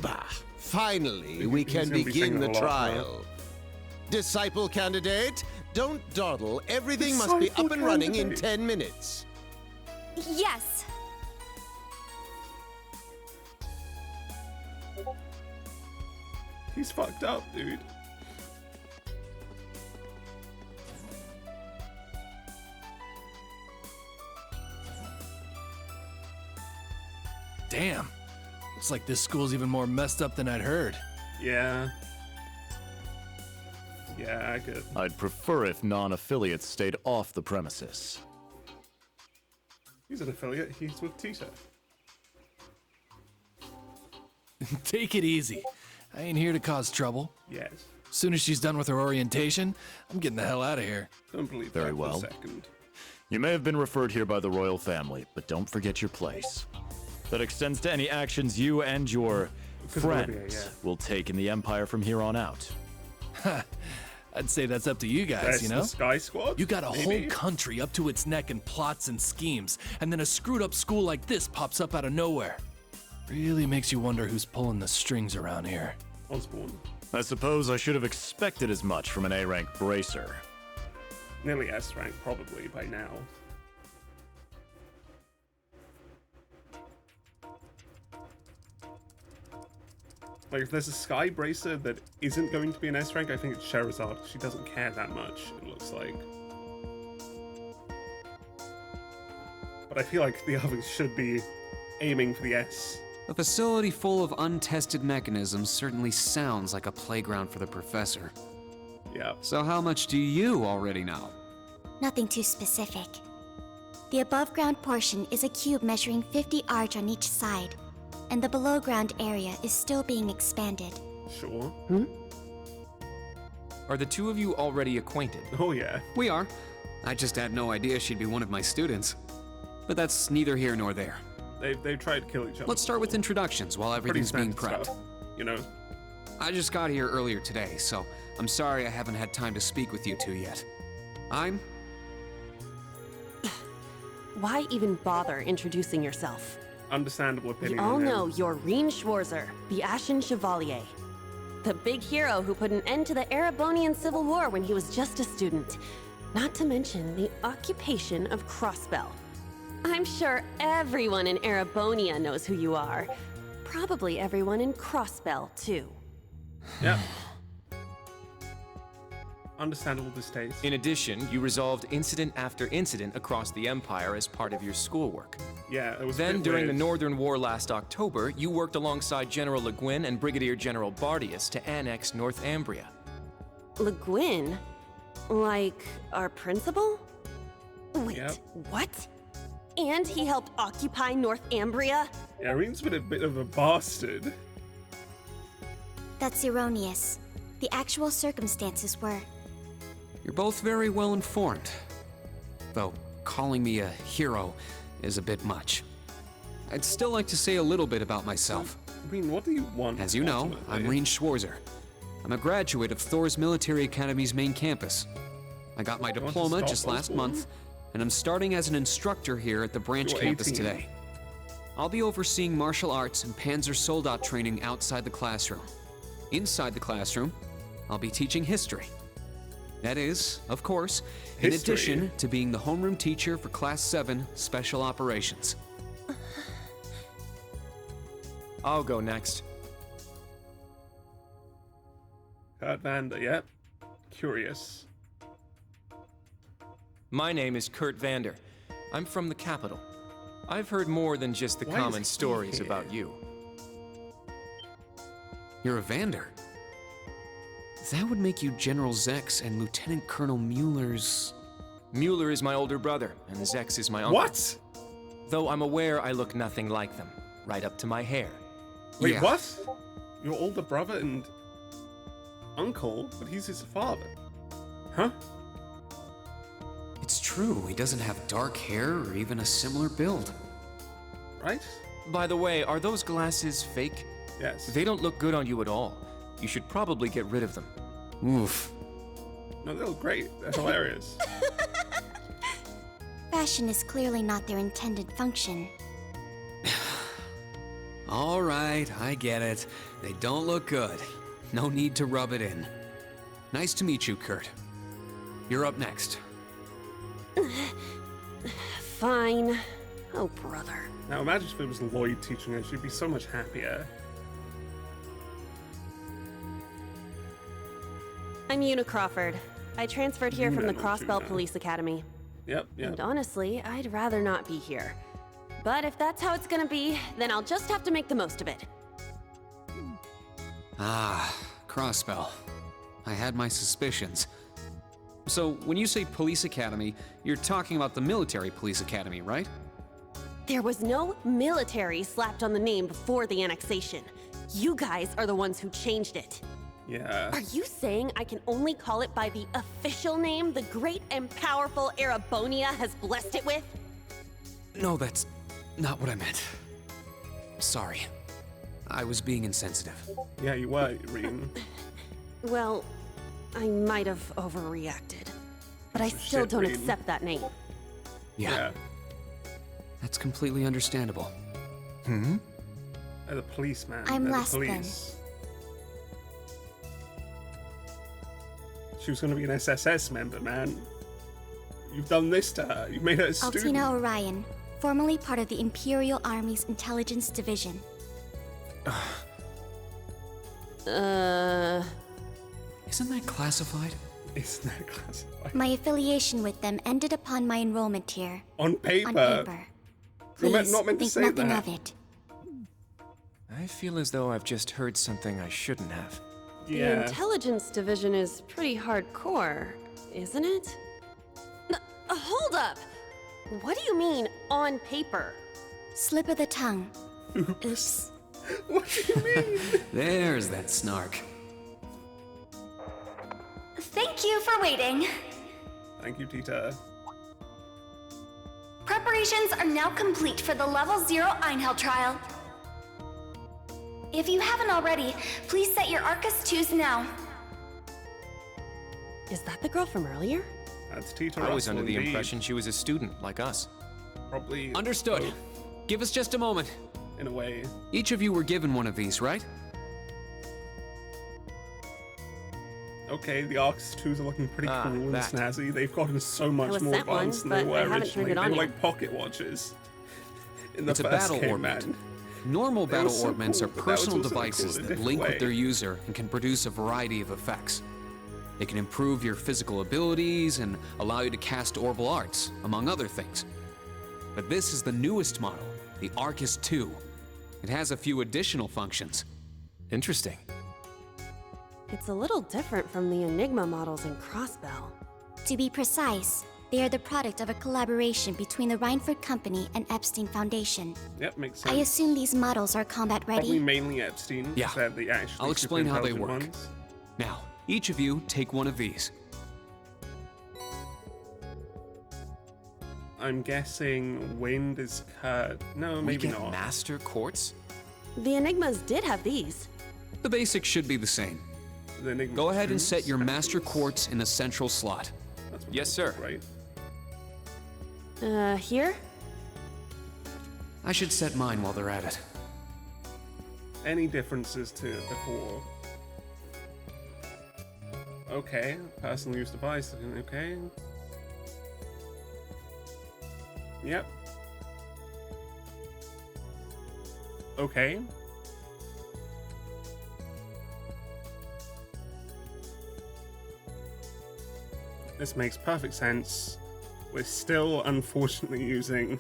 Bah! Finally, we He's can gonna be begin singing the a lot now. trial. Disciple candidate, don't dawdle. Everything must be Disciple up and running in candidate. 10 minutes. Yes. He's fucked up, dude. Damn. Looks like this school's even more messed up than I'd heard. Yeah. Yeah, I could. I'd prefer if non-affiliates stayed off the premises. He's an affiliate. He's with Tita. Take it easy. I ain't here to cause trouble. Yes. As soon as she's done with her orientation, I'm getting the hell out of here. Don't believe Very that well. for a second. You may have been referred here by the royal family, but don't forget your place. That extends to any actions you and your friends will take in the Empire from here on out. I'd say that's up to you guys, That's you know? the Sky Squad? You got a maybe? whole country up to its neck in plots and schemes, and then a screwed up school like this pops up out of nowhere. Really makes you wonder who's pulling the strings around here. Osborne. I suppose I should have expected as much from an A-rank bracer. Nearly S rank, probably, by now. Like, if there's a Sky Bracer that isn't going to be an S rank, I think it's Sherazade. She doesn't care that much, it looks like. But I feel like the others should be aiming for the S. A facility full of untested mechanisms certainly sounds like a playground for the professor. Yeah. So how much do you already know? Nothing too specific. The above-ground portion is a cube measuring 50 arch on each side, and the below-ground area is still being expanded. Sure. Are the two of you already acquainted? Oh yeah. We are. I just had no idea she'd be one of my students. But that's neither here nor there. They've tried to kill each other. Let's start with introductions while everything's being standard prepped. stuff, you know? I just got here earlier today, so I'm sorry I haven't had time to speak with you two yet. I'm... Why even bother introducing yourself? Understandable We opinion. all on him. know you're Rean Schwarzer, the Ashen Chevalier. The big hero who put an end to the Erebonian Civil War when he was just a student. Not to mention the occupation of Crossbell. I'm sure everyone in Erebonia knows who you are. Probably everyone in Crossbell, too. Yep. Understandable distaste. In addition, you resolved incident after incident across the Empire as part of your schoolwork. Yeah, it was a Then, bit during weird. the Northern War last October, you worked alongside General Le Guin and Brigadier General Bardius to annex Northumbria. Le Guin? Like, our principal? Wait, Yep. what? And he helped occupy Northumbria? Yeah, Rean's been a bit of a bastard. That's erroneous. The actual circumstances were... You're both very well informed. Though calling me a hero is a bit much. I'd still like to say a little bit about myself. Rean, what do you want? As you know, I'm Rean Schwarzer. I'm a graduate of Thors Military Academy's main campus. I got my want to diploma stop just last Osborne? month, and I'm starting as an instructor here at the branch You're campus 18. today. I'll be overseeing martial arts and Panzer Soldat training outside the classroom. Inside the classroom, I'll be teaching history. That is, of course, in History? addition to being the homeroom teacher for Class 7 Special Operations. I'll go next. Kurt Vander, yep. Curious. My name is Kurt Vander. I'm from the capital. I've heard more than just the Why is common he stories here? about you. You're a Vander. That would make you General Zex and Lieutenant Colonel Mueller's... Mueller is my older brother, and Zex is my uncle. What? Though I'm aware I look nothing like them, right up to my hair. Wait, Yeah. what? Your older brother and uncle, but he's his father. Huh? It's true, he doesn't have dark hair or even a similar build. Right? By the way, are those glasses fake? Yes. They don't look good on you at all. You should probably get rid of them. Oof. No, they look great. They're hilarious. Fashion is clearly not their intended function. All right, I get it. They don't look good. No need to rub it in. Nice to meet you, Kurt. You're up next. Fine. Oh, brother. Now imagine if it was Lloyd teaching her, she'd be so much happier. I'm Una Crawford. I transferred here from the Una, Crossbell Una. Police Academy. Yep, yep. And honestly, I'd rather not be here. But if that's how it's gonna be, then I'll just have to make the most of it. Ah, Crossbell. I had my suspicions. So, when you say police academy, you're talking about the military police academy, right? There was no military slapped on the name before the annexation. You guys are the ones who changed it. Yeah. Are you saying I can only call it by the official name the great and powerful Erebonia has blessed it with? No, that's not what I meant. Sorry. I was being insensitive. Yeah, you were, Rean. Well, I might have overreacted. But I still shit, don't Rean. accept that name. Yeah. That's completely understandable. Hmm? The policeman. I'm the less than. police. She was going to be an SSS member, man. You've done this to her. You've made her a student. Altina Orion, formerly part of the Imperial Army's Intelligence Division. Isn't that classified? Isn't that classified? My affiliation with them ended upon my enrollment here. On paper. On paper. You're Please, not meant to think say nothing that. of it. I feel as though I've just heard something I shouldn't have. The Intelligence Division is pretty hardcore, isn't it? Hold up! What do you mean, on paper? Slip of the tongue. Oops. What do you mean? There's that snark. Thank you for waiting. Thank you, Tita. Preparations are now complete for the Level 0 Einhell trial. If you haven't already, please set your Arcus 2s now. Is that the girl from earlier? That's Tita I was Russell, under the indeed. impression she was a student like us. Probably. Understood. both, Give us just a moment. in a way. Each of you were given one of these, right? Okay, the Arcs 2s are looking pretty Ah, cool and that. snazzy. They've gotten so much was more sent one, advanced than they but were I haven't originally. turned it They on were yet. like pocket watches. In the It's a first battle game, orbment. man. Normal They were battle so orbments cool, are but that was personal also cool devices in a that different link way. with their user and can produce a variety of effects. They can improve your physical abilities and allow you to cast orbal arts, among other things. But this is the newest model, the Arcus 2. It has a few additional functions. Interesting. It's a little different from the Enigma models in Crossbell. To be precise, they are the product of a collaboration between the Reinford Company and Epstein Foundation. Yep, makes sense. I assume these models are combat Probably ready. mainly Epstein. 'cause Yeah. they're the actually I'll explain how they super work. intelligent ones. Now, each of you take one of these. I'm guessing wind is cut. No, We maybe get not. master quartz? The Enigmas did have these. The basics should be the same. The Enigma Go ahead and 2s, set your master capitals. quartz in a central slot. That's what Yes, it sir. looks like, right? Here? I should set mine while they're at it. Any differences to before? Okay, personal use device. Okay. Yep. Okay. This makes perfect sense. We're still unfortunately using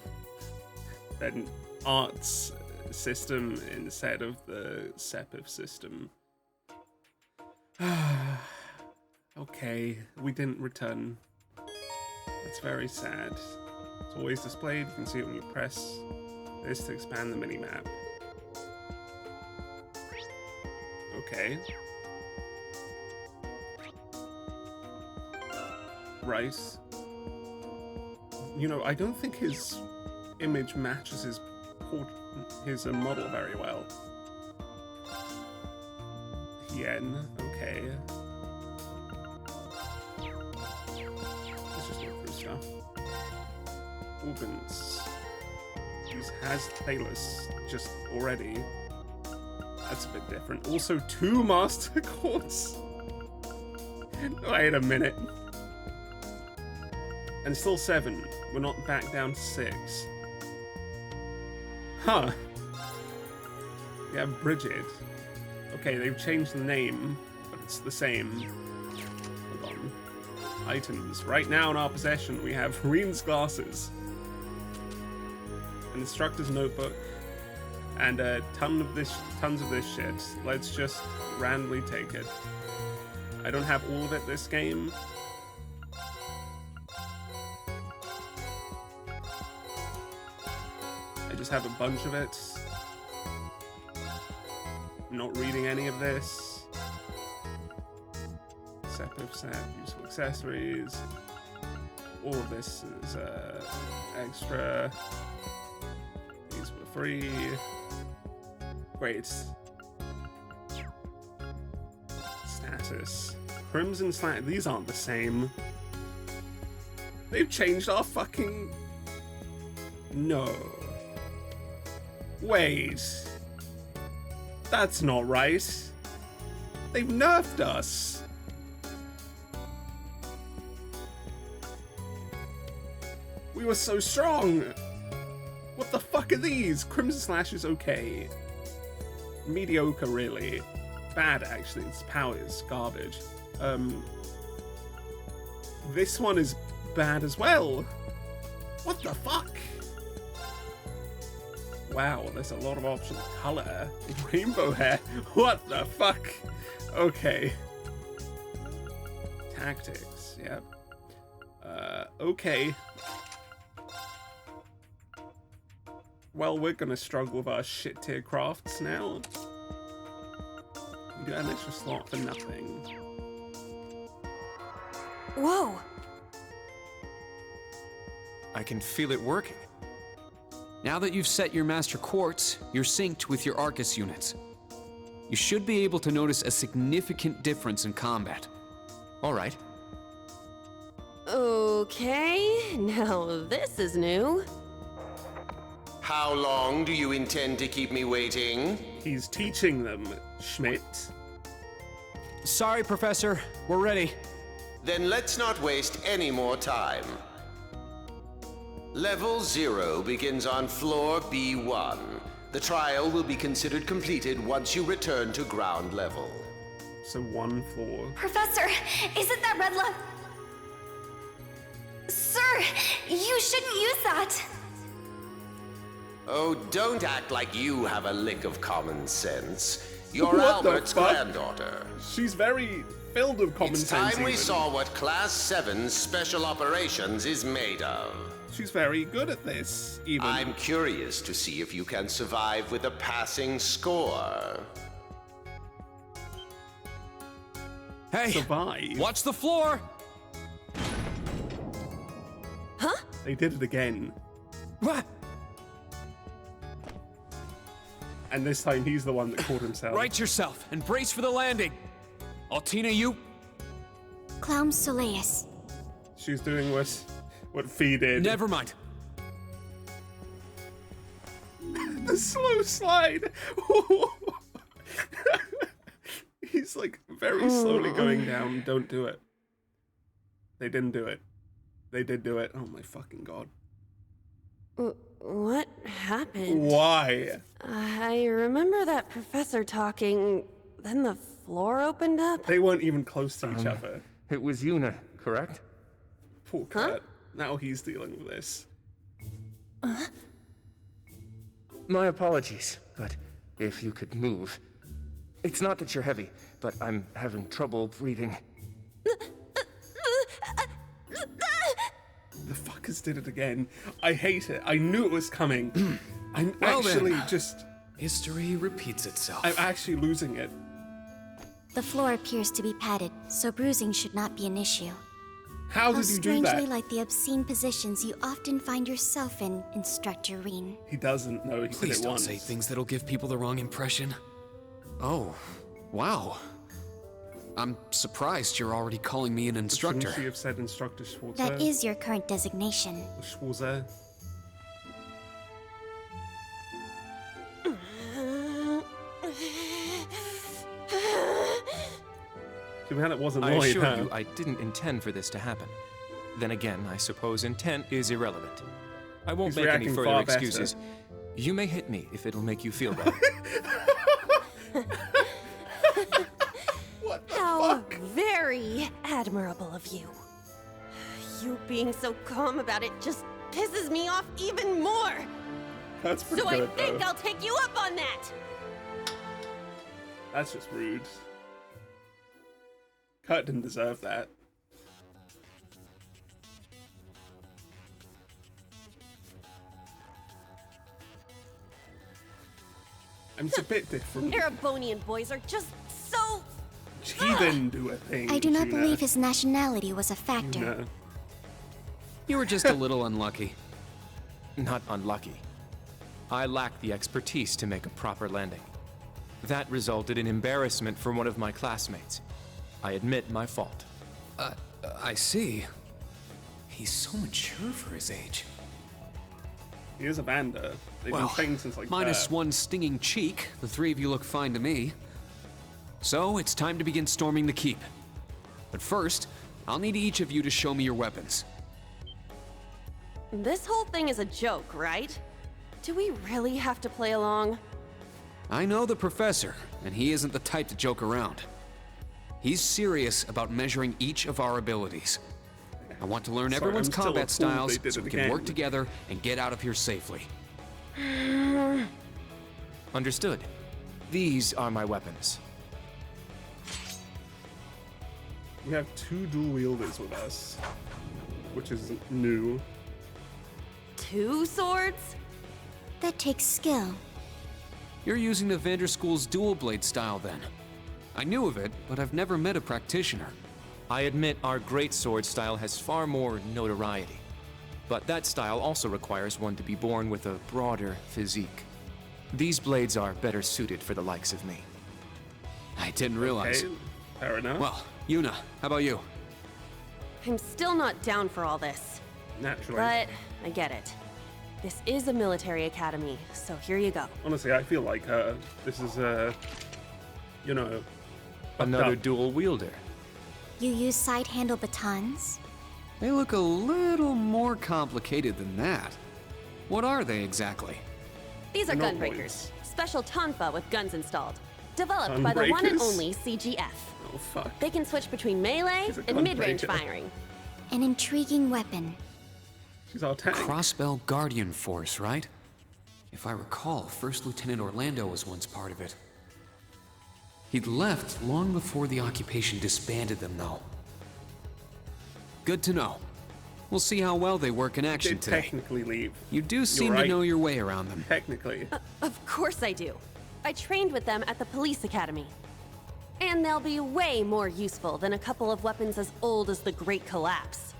an arts system instead of the SEPIF system. Okay, we didn't return. That's very sad. It's always displayed. You can see it when you press this to expand the minimap. Okay. Right. You know, I don't think his image matches his model very well. Yen, okay. Let's just go through stuff. Orbins. Has Talus just already. That's a bit different. Also, 2 master quartz. Wait a minute. And still 7. We're not back down to 6. Huh. We have Bridget. Okay, they've changed the name, but it's the same. Hold on. Items. Right now in our possession, we have Rean's glasses, an instructor's notebook, and tons of this shit. Let's just randomly take it. I don't have all of it this game. I just have a bunch of it. I'm not reading any of this. Separate set, useful accessories. All of this is extra. These were free. Great. Status. Crimson Slack. These aren't the same. They've changed our fucking... No. Wait. That's not right. They've nerfed us. We were so strong. What the fuck are these? Crimson Slash is okay. Mediocre, really. Bad, actually. Its power is garbage. This one is bad as well. What the fuck? Wow, there's a lot of options. Color. Rainbow hair. What the fuck? Okay. Tactics. Yep. Okay. Well, we're gonna struggle with our shit tier crafts now. You got an extra slot for nothing. Whoa! I can feel it working. Now that you've set your master quartz, you're synced with your Arcus units. You should be able to notice a significant difference in combat. All right. Okay, now this is new. How long do you intend to keep me waiting? He's teaching them, Schmidt. Sorry, Professor. We're ready. Then let's not waste any more time. Level 0 begins on floor B1. The trial will be considered completed once you return to ground level. So 1 floor. Professor, isn't that red love? Sir, you shouldn't use that. Oh, don't act like you have a lick of common sense. You're What the Albert's fuck? granddaughter. She's very filled with common It's sense. time we even. saw what Class 7 Special Operations is made of. She's very good at this, even. I'm curious to see if you can survive with a passing score. Hey, Survive. watch the floor! Huh? They did it again. What? And this time he's the one that caught himself. Right yourself and brace for the landing. Altina, you? Clown Soleus. She's doing what Fee did. Never mind. The slow slide. He's like very slowly going down. Don't do it. They didn't do it. They did do it. Oh my fucking god. What happened? Why? I remember that professor talking, then the floor opened up. They weren't even close to each other. It was Yuna, correct? Poor Kurt. Now he's dealing with this. My apologies, but if you could move. It's not that you're heavy, but I'm having trouble breathing. The fuckers did it again. I hate it. I knew it was coming. I'm Well actually then. just... History repeats itself. I'm actually losing it. The floor appears to be padded, so bruising should not be an issue. How How did you do strangely that? like the obscene positions you often find yourself in, Instructor Rean. He doesn't know. He Please did it don't once. say things that'll give people the wrong impression. Oh, wow. I'm surprised you're already calling me an instructor. Shouldn't she have said Instructor Schwarzer? That is your current designation. Schwarzer. Too bad it wasn't I Lloyd, assure huh? you I didn't intend for this to happen. Then again, I suppose intent is irrelevant. I won't He's make any reacting further far better. excuses. You may hit me if it'll make you feel better. What the How fuck? very admirable of you. You being so calm about it just pisses me off even more. That's pretty So good, I think though. I'll take you up on that. That's just rude. Kurt didn't deserve that. And it's a bit different. Erebonian boys are just so... He didn't do a thing. I do not Gina. believe his nationality was a factor. No. You were just a little unlucky. Not unlucky. I lacked the expertise to make a proper landing. That resulted in embarrassment for one of my classmates. I admit my fault. I see. He's so mature for his age. He is a Vander. They've been playing since like minus one stinging cheek, the three of you look fine to me. So, it's time to begin storming the keep. But first, I'll need each of you to show me your weapons. This whole thing is a joke, right? Do we really have to play along? I know the professor, and he isn't the type to joke around. He's serious about measuring each of our abilities. I want to learn everyone's combat styles so we can work together and get out of here safely. Understood. These are my weapons. We have 2 dual wielders with us, which is new. 2 swords? That takes skill. You're using the Vanderschool's dual blade style then. I knew of it, but I've never met a practitioner. I admit our greatsword style has far more notoriety. But that style also requires one to be born with a broader physique. These blades are better suited for the likes of me. I didn't realize. Okay, fair enough. Well, Yuna, how about you? I'm still not down for all this. Naturally. But I get it. This is a military academy, so here you go. Honestly, I feel like this is you know, another dual wielder. You use side handle batons? They look a little more complicated than that. What are they exactly? These are gunbreakers. Special tonfa with guns installed. Developed by the one and only CGF. Oh, fuck. They can switch between melee and mid-range firing. An intriguing weapon. She's our tank. Crossbell Guardian Force, right? If I recall, First Lieutenant Orlando was once part of it. He'd left long before the occupation disbanded them, though. Good to know. We'll see how well they work in action today. Technically leave. You do seem to know your way around them. Technically. Of course I do. I trained with them at the police academy. And they'll be way more useful than a couple of weapons as old as the Great Collapse.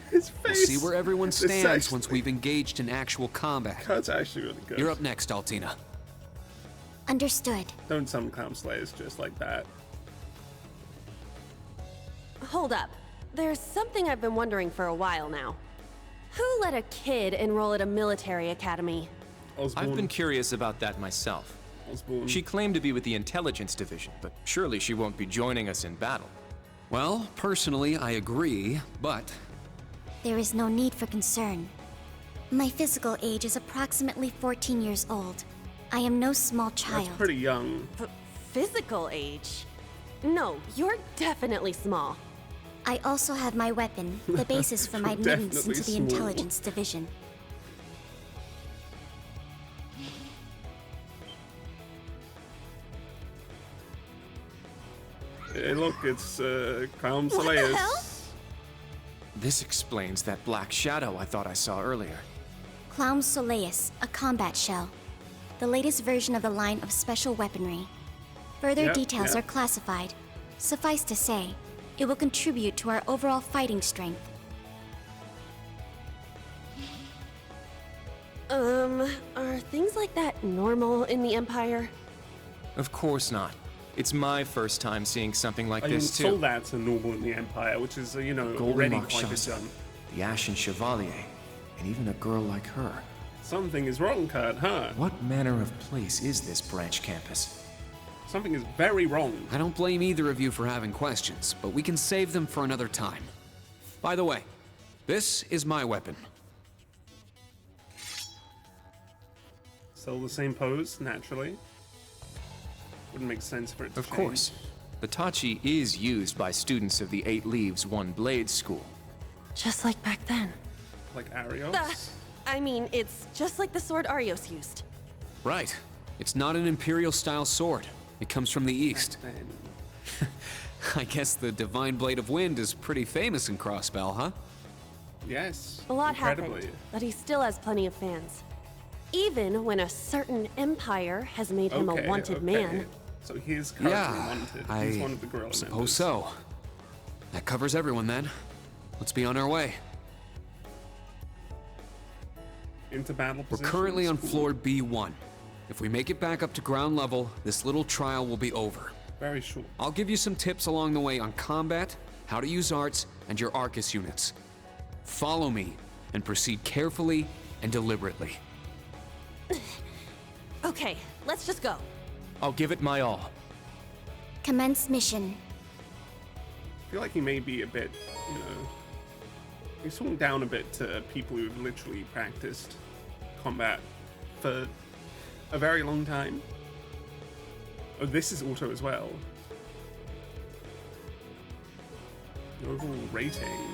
His face. We'll see where everyone stands actually... once we've engaged in actual combat. That's actually really good. You're up next, Altina. Understood. Don't summon clown slayers just like that. Hold up. There's something I've been wondering for a while now. Who let a kid enroll at a military academy? Osborne. I've been curious about that myself. Osborne. She claimed to be with the intelligence division, but surely she won't be joining us in battle. Well, personally, I agree, but... There is no need for concern. My physical age is approximately 14 years old. I am no small child. That's pretty young. Physical age? No, you're definitely small. I also have my weapon, the basis for my admittance Definitely into the small. intelligence division. Hey, look, it's Clown What the Slayers. hell? This explains that black shadow I thought I saw earlier. Clown Soleus, a combat shell. The latest version of the line of special weaponry. Further details are classified. Suffice to say, it will contribute to our overall fighting strength. Are things like that normal in the Empire? Of course not. It's my first time seeing something like I mean, this too. soldats are normal in the Empire, which is, you know, already quite a jump. the Ashen Chevalier, and even a girl like her. Something is wrong, Kurt, huh? What manner of place is this branch campus? Something is very wrong. I don't blame either of you for having questions, but we can save them for another time. By the way, this is my weapon. Still the same pose, naturally. Wouldn't make sense for it to Of course. The Tachi is used by students of the 8 Leaves, 1 Blade school. Just like back then. Like Arios? I mean, it's just like the sword Arios used. Right. It's not an Imperial-style sword. It comes from the East. I guess the Divine Blade of Wind is pretty famous in Crossbell, huh? Yes. A lot incredibly. happened, but he still has plenty of fans. Even when a certain empire has made him a wanted man. So he's currently Yeah, wanted. He's one of the gorilla suppose members. so. That covers everyone then. Let's be on our way. Into battle We're positions. currently on Cool. floor B1. If we make it back up to ground level, this little trial will be over. Very short. I'll give you some tips along the way on combat, how to use arts, and your Arcus units. Follow me and proceed carefully and deliberately. Okay, let's just go. I'll give it my all. Commence mission. I feel like he may be a bit, you know, he's talking down a bit to people who've literally practiced combat for a very long time. Oh, this is auto as well. The overall rating.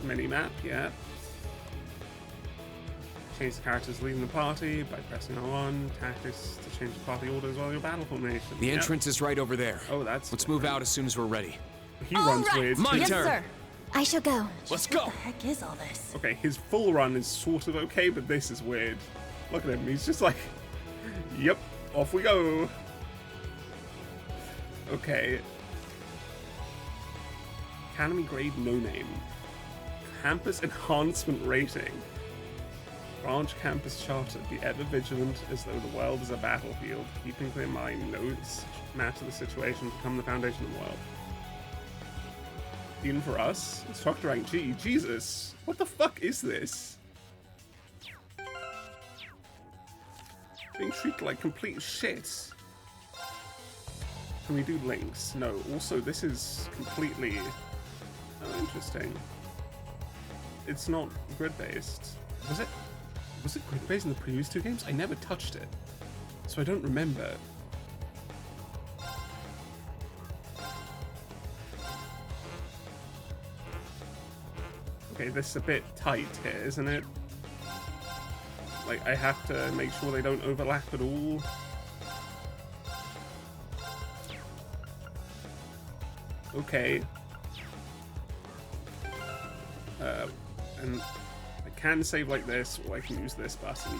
Mini-map, yeah. Change the characters leading the party by pressing R1. Tactics to change the party order as well as your battle formation. The Yep. entrance is right over there. Oh, that's Let's move out as soon as we're ready. He runs weird. My Yes, turn. sir. I shall go. Let's go. What the heck is all this? Okay, his full run is sort of okay, but this is weird. Look at him, he's just like, yep, off we go. Okay. Academy grade no name. Campus enhancement rating. Branch campus charter. Be ever vigilant as though the world is a battlefield. Keeping clear mind, no matter the situation, become the foundation of the world. Even for us, instructor rank G. Jesus, what the fuck is this? Being treated like complete shit. Can we do links? No. Also, this is completely interesting. It's not grid-based. Was it? Was it grid-based in the previous two games? I never touched it, so I don't remember. Okay, this is a bit tight here, isn't it? Like, I have to make sure they don't overlap at all. Okay. And I can save like this, or I can use this button.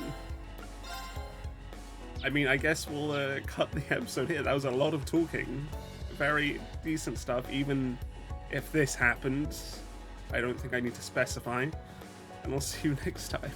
I mean, I guess we'll cut the episode here. That was a lot of talking. Very decent stuff, even if this happened. I don't think I need to specify. And I'll see you next time.